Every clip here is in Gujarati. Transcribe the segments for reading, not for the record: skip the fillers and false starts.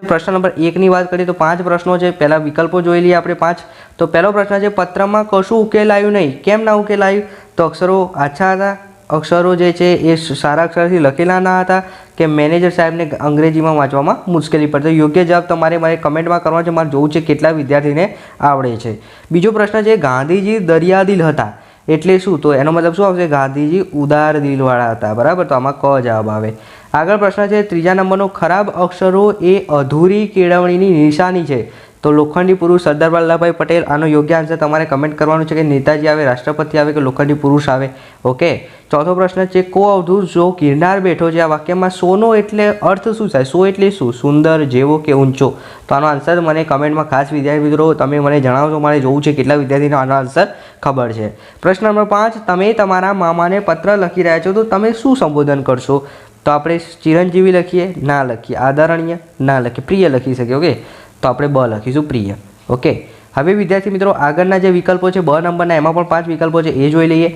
प्रश्न नंबर 1 ની વાત કરીએ તો 5 પ્રશ્નો છે। પહેલા વિકલ્પો જોઈ લઈએ આપણે 5। તો પહેલો પ્રશ્ન છે પત્રમાં કશું ઉકેલાયું નહીં, કેમ ના ઉકેલાયું? તો અક્ષરો આછા હતા, અક્ષરો જે છે એ સારા અક્ષરથી લખેલા ના હતા, કે મેનેજર સાહેબને અંગ્રેજીમાં વાંચવામાં મુશ્કેલી પડતી। યોગ્ય જવાબ તમારે મારે કમેન્ટમાં કરવાનો છે, મારે જોવું છે કેટલા વિદ્યાર્થીને આવડે છે। બીજો પ્રશ્ન છે ગાંધીજી દરિયાદિલ હતા એટલે શું? તો એનો મતલબ શું આવશે? ગાંધીજી ઉદાર દિલવાળા હતા, બરાબર। તો આમાં ક જવાબ આવે। આગળ પ્રશ્ન છે ત્રીજા નંબરનો, ખરાબ અક્ષરો એ અધૂરી કેળવણીની નિશાની છે। તો લોખંડી પુરુષ સરદાર વલ્લભભાઈ પટેલ, આનો યોગ્ય આન્સર તમારે કમેન્ટ કરવાનું છે કે નેતાજી આવે, રાષ્ટ્રપતિ આવે કે લોખંડી પુરુષ આવે, ઓકે। ચોથો પ્રશ્ન છે કો અવધૂત જો ગિરનાર બેઠો છે, આ વાક્યમાં સોનો એટલે અર્થ શું થાય? સો એટલે શું? સુંદર, જેવો કે ઊંચો? તો આનો આન્સર મને કમેન્ટમાં ખાસ વિદ્યાર્થી મિત્રો તમે મને જણાવજો, મારે જોવું છે કેટલા વિદ્યાર્થીને આનો આન્સર ખબર છે। પ્રશ્ન નંબર 5, તમે તમારા મામાને પત્ર લખી રહ્યા છો તો તમે શું સંબોધન કરશો? તો આપણે ચિરંજીવી લખીએ? ના લખીએ। આદરણીય? ના લખીએ। પ્રિય લખી શકીએ, ઓકે। તો આપણે બ લખીશું, પ્રિય, ઓકે। હવે વિદ્યાર્થી મિત્રો આગળના જે વિકલ્પો છે બ નંબરના, એમાં પણ 5 વિકલ્પો છે, એ જોઈ લઈએ।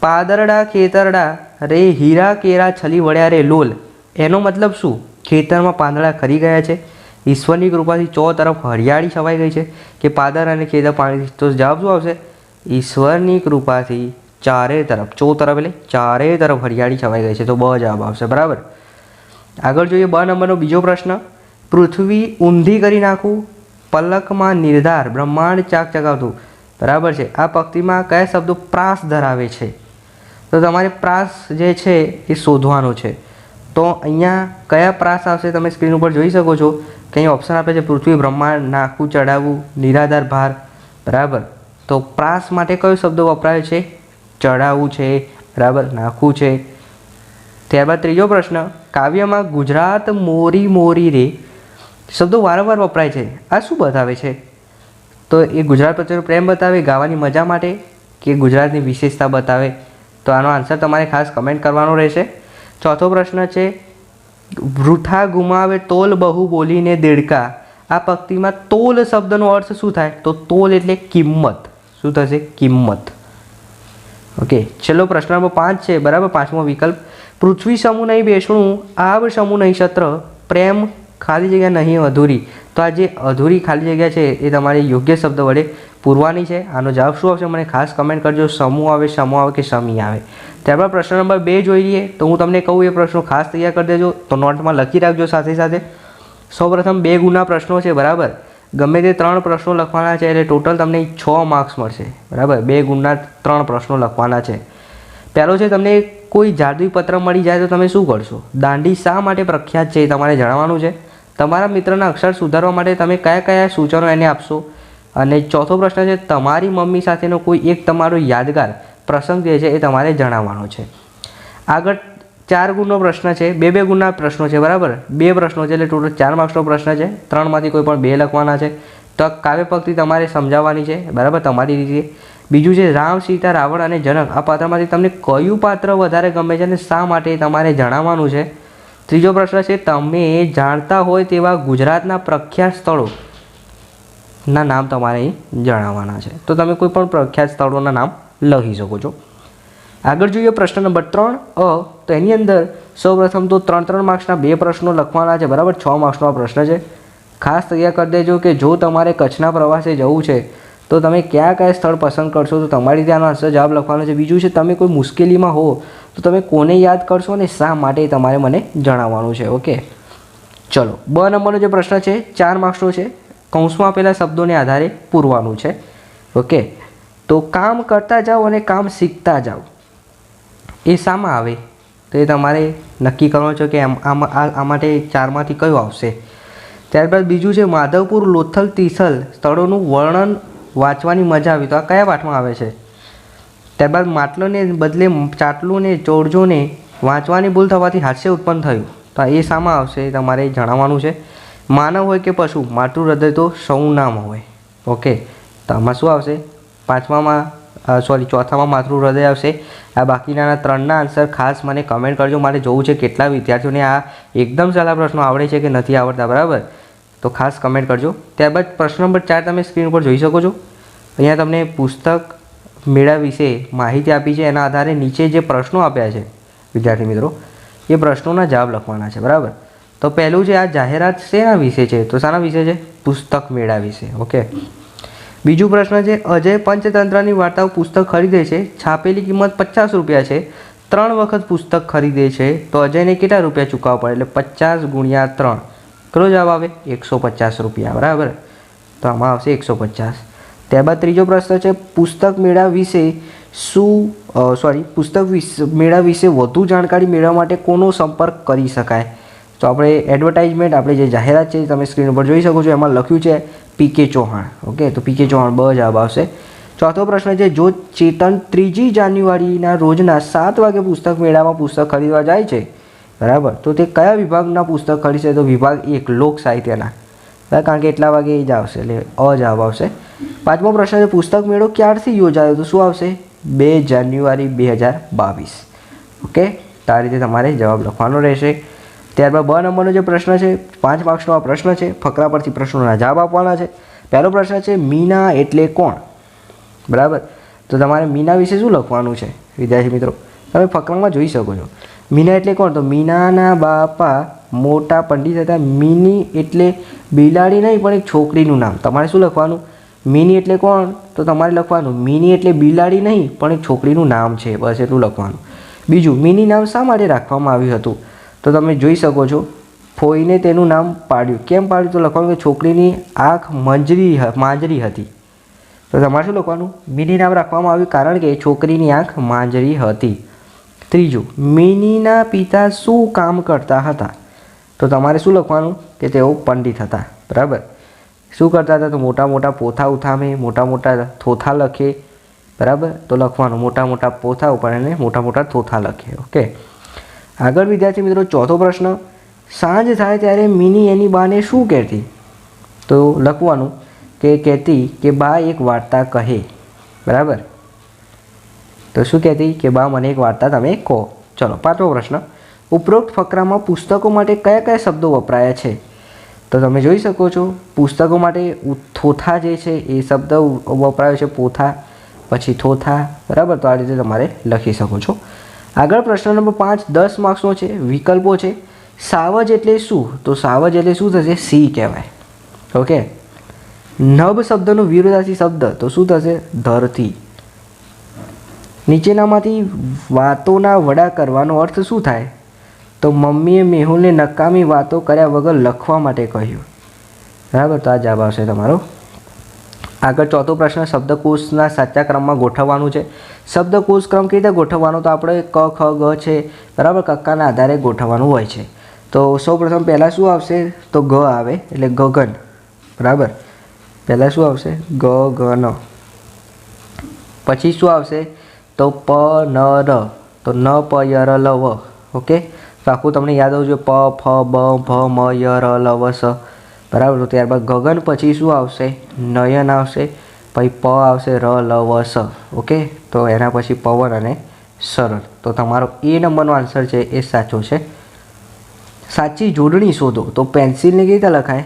પાદરડા ખેતરડા રે હીરા કેરા છલી વળ્યા રે લોલ, એનો મતલબ શું? ખેતરમાં પાંદડા ખરી ગયા છે, ઈશ્વરની કૃપાથી ચો તરફ હરિયાળી છવાઈ ગઈ છે, કે પાદર અને ખેતર પાણીથી? તો જવાબ શું આવશે? ઈશ્વરની કૃપાથી ચારે તરફ, ચો તરફ એટલે ચારે તરફ હરિયાળી છવાઈ ગઈ છે, તો બ જવાબ આવશે, બરાબર। આગળ જોઈએ બ નંબરનો બીજો પ્રશ્ન, પૃથ્વી ઊંધી કરી નાખું, પલકમાં નિર્ધાર, બ્રહ્માંડ ચાક ચગાવતું, બરાબર છે। આ પંક્તિમાં કયા શબ્દો પ્રાસ ધરાવે છે? તો તમારે પ્રાસ જે છે એ શોધવાનો છે। તો અહીંયા કયા પ્રાસ આવશે તમે સ્ક્રીન ઉપર જોઈ શકો છો કે અહીં ઓપ્શન આપે છે પૃથ્વી, બ્રહ્માંડ, નાખવું, ચડાવવું, નિરાધાર, ભાર, બરાબર। તો પ્રાસ માટે કયો શબ્દ વપરાયો છે? ચડાવવું છે, બરાબર, નાખવું છે। ત્યારબાદ ત્રીજો પ્રશ્ન, કાવ્યમાં ગુજરાત મોરી મોરી રે શબ્દો વારંવાર વપરાય છે, આ શું બતાવે છે? તો એ ગુજરાત પ્રત્યેનો પ્રેમ બતાવે, ગાવાની મજા માટે, કે ગુજરાતની વિશેષતા બતાવે? તો આનો આન્સર તમારે ખાસ કમેન્ટ કરવાનો રહેશે। ચોથો પ્રશ્ન છે વૃથા ગુમાવે તોલ બહુ બોલીને દેડકા, આ પંક્તિમાં તોલ શબ્દનો અર્થ શું થાય? તો તોલ એટલે કિંમત, શું થશે? કિંમત, ઓકે। છેલ્લો પ્રશ્ન નંબર 5 છે, બરાબર, 5મો વિકલ્પ, પૃથ્વી સમૂહ નહીં બેસણું, આબ સમૂહ નહીં છત્ર, પ્રેમ ખાલી જગ્યા નહીં અધૂરી, તો આ જે અધૂરી ખાલી જગ્યા છે એ તમારે યોગ્ય શબ્દ વડે પૂરવાની છે। આનો જવાબ શું આવશે મને ખાસ કમેન્ટ કરજો, સમૂહ આવે, સમૂહ આવે કે સમી આવે। ત્યારબાદ પ્રશ્ન નંબર 2 જોઈ લઈએ। તો હું તમને કહું એ પ્રશ્નો ખાસ તૈયાર કરી દેજો, તો નોટમાં લખી રાખજો સાથે સાથે। સૌપ્રથમ 2 ગુણના પ્રશ્નો છે, બરાબર, ગમે તે 3 પ્રશ્નો લખવાના છે એટલે ટોટલ તમને 6 માર્ક્સ મળશે, બરાબર। 2 ગુણના 3 પ્રશ્નો લખવાના છે। પહેલો છે તમને કોઈ જાદુઈ પત્ર મળી જાય તો તમે શું કરશો? દાંડી શા માટે પ્રખ્યાત છે એ તમારે જણાવવાનું છે। તમારા મિત્રના અક્ષર સુધારવા માટે તમે કયા કયા સૂચનો એને આપશો? અને ચોથો પ્રશ્ન છે તમારી મમ્મી સાથેનો કોઈ એક તમારો યાદગાર પ્રસંગ જે છે એ તમારે જણાવવાનો છે। આગળ 4 ગુણનો પ્રશ્ન છે, 2 ગુણના પ્રશ્નો છે, બરાબર, 2 પ્રશ્નો છે એટલે ટોટલ 4 માર્ક્સનો પ્રશ્ન છે, 3માંથી કોઈ પણ 2 લખવાના છે। તો કાવ્ય પંક્તિ તમારે સમજાવવાની છે, બરાબર, તમારી રીતે। બીજું છે રામ, સીતા, રાવણ અને જનક, આ પાત્રમાંથી તમને કયું પાત્ર વધારે ગમે છે અને શા માટે તમારે જણાવવાનું છે। ત્રીજો પ્રશ્ન છે તમે જાણતા હોય તેવા ગુજરાતના પ્રખ્યાત સ્થળોના નામ તમારે અહીં જણાવવાના છે, તો તમે કોઈ પણ પ્રખ્યાત સ્થળોના નામ લખી શકો છો। આગળ જોઈએ પ્રશ્ન નંબર 3 તો એની અંદર સૌપ્રથમ તો 3 માર્ક્સના 2 પ્રશ્નો લખવાના છે, બરાબર, 6 માર્ક્સનો આ પ્રશ્ન છે। ખાસ તૈયાર કરી દેજો કે જો તમારે કચ્છના પ્રવાસે જવું છે તો તમે કયા કયા સ્થળ પસંદ કરશો, તો તમારી ત્યાંનો આન્સર જવાબ લખવાનો છે। બીજું છે તમે કોઈ મુશ્કેલીમાં હો તો તમે કોને યાદ કરશો અને શા માટે તમારે મને જણાવવાનું છે, ઓકે। ચલો બ નંબરનો જે પ્રશ્ન છે 4 માર્ક્સનો છે, કૌંસમાં આપેલા શબ્દોને આધારે પૂરવાનું છે, ઓકે। તો કામ કરતા જાઓ અને કામ શીખતા જાઓ, એ શામાં આવે? તો એ તમારે નક્કી કરવાનું છે કે આ માટે 4માંથી કયું આવશે। ત્યારબાદ બીજું છે માધવપુર, લોથલ, તીથલ સ્થળોનું વર્ણન વાંચવાની મજા આવી, તો આ કયા પાઠમાં આવે છે? ત્યારબાદ માટલોને બદલે ચાટલું ને ચોરજોને વાંચવાની ભૂલ થવાથી હાસ્ય ઉત્પન્ન થયું, તો એ શામાં આવશે એ તમારે જણાવવાનું છે। માનવ હોય કે પશુ, માતૃ હૃદય તો સૌ નામ હોય, ઓકે। તો આમાં શું આવશે? 4થામાં માતૃ હૃદય આવશે। આ બાકીના 3ના આન્સર ખાસ મને કમેન્ટ કરજો, મારે જોવું છે કેટલા વિદ્યાર્થીઓને આ એકદમ સહેલા પ્રશ્નો આવડે છે કે નથી આવડતા, બરાબર, તો ખાસ કમેન્ટ કરજો। ત્યારબાદ પ્રશ્ન નંબર 4 તમે સ્ક્રીન ઉપર જોઈ શકો છો, અહીંયા તમને પુસ્તક મેળા વિશે માહિતી આપી છે, એના આધારે નીચે જે પ્રશ્નો આપ્યા છે વિદ્યાર્થી મિત્રો એ પ્રશ્નોના જવાબ લખવાના છે, બરાબર। તો પહેલું છે, આ જાહેરાત શેના વિશે છે? તો શાના વિશે છે? પુસ્તક મેળા વિશે. ઓકે. બીજું પ્રશ્ન છે, અજય પંચતંત્રની વાર્તાઓ પુસ્તક ખરીદે છે, છાપેલી કિંમત 50 રૂપિયા છે, 3 વખત પુસ્તક ખરીદે છે, તો અજયને કેટલા રૂપિયા ચૂકવવા પડે? એટલે 50 ગુણ્યા 3. કેટલો જવાબ આવે? 150 રૂપિયા. બરાબર. તો આમાં આવશે 150. ત્યારબાદ ત્રીજો પ્રશ્ન છે, પુસ્તક મેળા વિશે મેળા વિશે વધુ જાણકારી મેળવવા માટે કોનો સંપર્ક કરી શકાય? તો આપણે એડવર્ટાઇઝમેન્ટ, આપણે જે જાહેરાત છે તમે સ્ક્રીન ઉપર જોઈ શકો છો, એમાં લખ્યું છે પીકે ચૌહાણ. ઓકે, તો પીકે ચૌહાણ બ જવાબ આવશે. ચોથો પ્રશ્ન છે, જો ચેતન 3 જાન્યુઆરીના રોજના 7 વાગે પુસ્તક મેળામાં પુસ્તક ખરીદવા જાય છે, બરાબર, તો તે કયા વિભાગના પુસ્તક ખરીદશે? તો વિભાગ 1 લોક સાહિત્યના. કારણ કે એટલા વાગે એ જ આવશે, એટલે અ જવાબ આવશે. પાંચમો પ્રશ્ન છે, પુસ્તક મેળો ક્યારથી યોજાયો? તો શું આવશે? 2 જાન્યુઆરી 2022. ઓકે, તો આ રીતે તમારે જવાબ લખવાનો રહેશે. ત્યારબાદ બ નંબરનો જે પ્રશ્ન છે, 5 માર્ક્સનો આ પ્રશ્ન છે, ફકરા પરથી પ્રશ્નોના જવાબ આપવાના છે. પહેલો પ્રશ્ન છે, મીના એટલે કોણ? બરાબર, તો તમારે મીના વિશે શું લખવાનું છે વિદ્યાર્થી મિત્રો? તમે ફકરામાં જોઈ શકો છો. મીના એટલે કોણ? તો મીનાના બાપા મોટા પંડિત હતા. મીની એટલે બિલાડી નહીં, પણ એક છોકરીનું નામ. તમારે શું લખવાનું? મીની એટલે કોણ? તો તમારે લખવાનું મીની એટલે બિલાડી નહીં, પણ એક છોકરીનું નામ છે. બસ એટલું લખવાનું. બીજું, મીની નામ શા માટે રાખવામાં આવ્યું હતું? તો તમે જોઈ શકો છો, ફોઈને તેનું નામ પાડ્યું. કેમ પાડ્યું? તો લખવાનું કે છોકરીની આંખ માંજરી હતી. તો તમારે શું લખવાનું? મીની નામ રાખવામાં આવ્યું કારણ કે છોકરીની આંખ માંજરી હતી. ત્રીજું, મીનીના પિતા શું કામ કરતા હતા? તો તમારે શું લખવાનું? કે તેઓ પંડિત હતા. બરાબર. શું કરતા હતા? તો મોટા મોટા પોથા ઉથામે, મોટા મોટા થોથા લખે. બરાબર, તો લખવાનું મોટા મોટા પોથા ઉપર અને મોટા મોટા થોથા લખે. ઓકે, આગળ વિદ્યાર્થી મિત્રો ચોથો પ્રશ્ન, સાંજ થાય ત્યારે મીની એની બાને શું કહેતી? તો લખવાનું કે કહેતી કે બા એક વાર્તા કહે. બરાબર, તો શું કહેતી? કે બા મને એક વાર્તા તમે કહો. ચલો, પાંચમો પ્રશ્ન, ઉપરોક્ત ફકરામાં પુસ્તકો માટે કયા કયા શબ્દો વપરાયા છે? તો તમે જોઈ શકો છો, પુસ્તકો માટે થોથા જે છે એ શબ્દ વપરાયો છે, પોથા પછી થોથા. બરાબર, તો આ રીતે તમારે લખી શકો છો. આગળ પ્રશ્ન નંબર 5 10 માર્ક્સનો છે, વિકલ્પો છે. સાવજ એટલે શું? તો સાવજ એટલે શું થશે? સિંહ કહેવાય. ઓકે, નભ શબ્દનો વિરોધાર્થી શબ્દ તો શું થશે? ધરતી. નીચેનામાંથી વાતોના વડા કરવાનો અર્થ શું થાય? તો મમ્મીએ મેહુલને નકામી વાતો કર્યા વગર લખવા માટે કહ્યું. બરાબર, તો આ જવાબ આવશે તમારો. આગળ ચોથો પ્રશ્ન, શબ્દકોશના સાચા ક્રમમાં ગોઠવવાનું છે. શબ્દકોશ ક્રમ કેવી રીતે ગોઠવવાનો? તો આપણે ક ખ ગ છે, બરાબર, કક્કાના આધારે ગોઠવવાનું હોય છે. તો સૌપ્રથમ પહેલાં શું આવશે? તો ગ આવે, એટલે ગગન. બરાબર, પહેલાં શું આવશે? ગ ગન. પછી શું આવશે? તો પ ન ર, તો ન પ ય ર લ વ. ઓકે, તો આખું તમને યાદ આવવું જોઈએ, પ ફ બ ભ મ ય ર લ વ સ. બરાબર, તો ત્યારબાદ ગગન પછી શું આવશે? નયન આવશે, પછી પ આવશે, ર લ વ સ. ઓકે, તો એના પછી પવન અને સરળ. તો તમારો એ નંબરનો આન્સર છે એ સાચો છે. સાચી જોડણી શોધો. તો પેન્સિલને કેવી રીતે લખાય?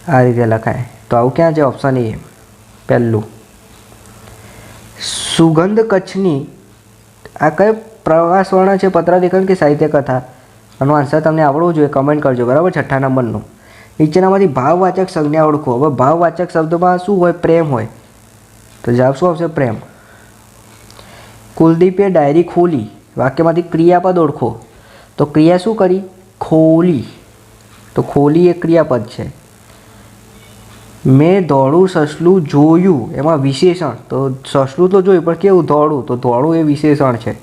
આ રીતે લખાય. તો આવું ક્યાં છે? ઓપ્શન એ પહેલું. સુગંધ કચ્છની આ કઈ પ્રવાસવર્ણન છે? પત્રલેખન કે સાહિત્ય કથા? આનો આન્સર તમને આવડવું જોઈએ, કમેન્ટ કરજો. બરાબર, 6થા નંબરનું. નીચેનામાંથી ભાવવાચક સંજ્ઞા ઓળખો. હવે ભાવવાચક શબ્દમાં શું હોય? પ્રેમ હોય. તો જવાબ શું આવશે? પ્રેમ. કુલદીપે ડાયરી ખોલી. વાક્યમાંથી ક્રિયાપદ ઓળખો. તો ક્રિયા શું કરી? ખોલી. તો ખોલી એક ક્રિયાપદ છે. મેં ધોળું સસલું જોયું, એમાં વિશેષણ. તો સસલું તો જોયું, પણ કેવું? ધોળું. તો ધોળું એ વિશેષણ છે.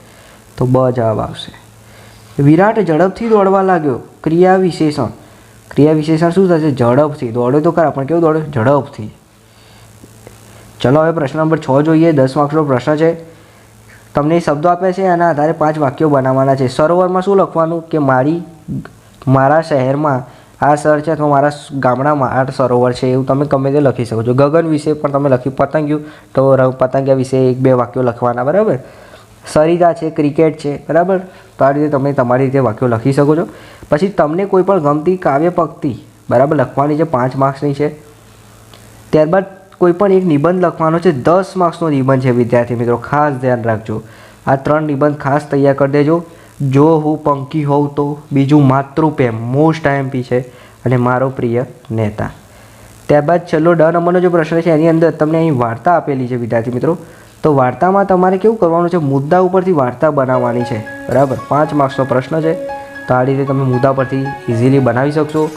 તો બ જવાબ આવશે. વિરાટ ઝડપથી દોડવા લાગ્યો. ક્રિયા વિશેષણ. ક્રિયા વિશેષણ શું થશે? ઝડપથી. દોડ્યો તો ખરા, પણ કેવું દોડ્યો? ઝડપથી. ચલો, હવે પ્રશ્ન નંબર 6 જોઈએ. 10 માર્ક્સનો પ્રશ્ન છે. તમને શબ્દો આપ્યા છે, આના આધારે 5 વાક્યો બનાવવાના છે. સરોવરમાં શું લખવાનું? કે મારા શહેરમાં આ સર છે, અથવા મારા ગામડામાં આ સરોવર છે, એવું તમે ગમે તે લખી શકો છો. ગગન વિશે પણ તમે લખી. પતંગિયું, તો પતંગિયા વિશે 1-2 વાક્યો લખવાના. બરાબર. સરિતા છે, ક્રિકેટ છે. બરાબર, તો આ રીતે તમે તમારી રીતે વાક્યો લખી શકો છો. પછી તમને કોઈ પણ ગમતી કાવ્ય પંક્તિ, બરાબર, લખવાની છે. 5 માર્ક્સની છે. ત્યારબાદ કોઈ પણ એક નિબંધ લખવાનો છે. 10 માર્ક્સનો નિબંધ છે વિદ્યાર્થી મિત્રો, ખાસ ધ્યાન રાખજો. આ 3 નિબંધ ખાસ તૈયાર કરી દેજો. જો હું પંકી હોઉં તો, બીજું માતૃપ્રેમ મોસ્ટ આઈએમપી છે, અને મારો પ્રિય નેતા. ત્યારબાદ છેલ્લો ડ નંબરનો જે પ્રશ્ન છે એની અંદર તમને અહીં વાર્તા આપેલી છે વિદ્યાર્થી મિત્રો. તો વાર્તામાં તમારે કેવું કરવાનું છે, મુદ્દા ઉપરથી વાર્તા બનાવવાની છે, બરાબર. 5 માર્ક્સનો પ્રશ્ન છે, તો આ રીતે તમે મુદ્દા પરથી ઇઝીલી બનાવી શકશો.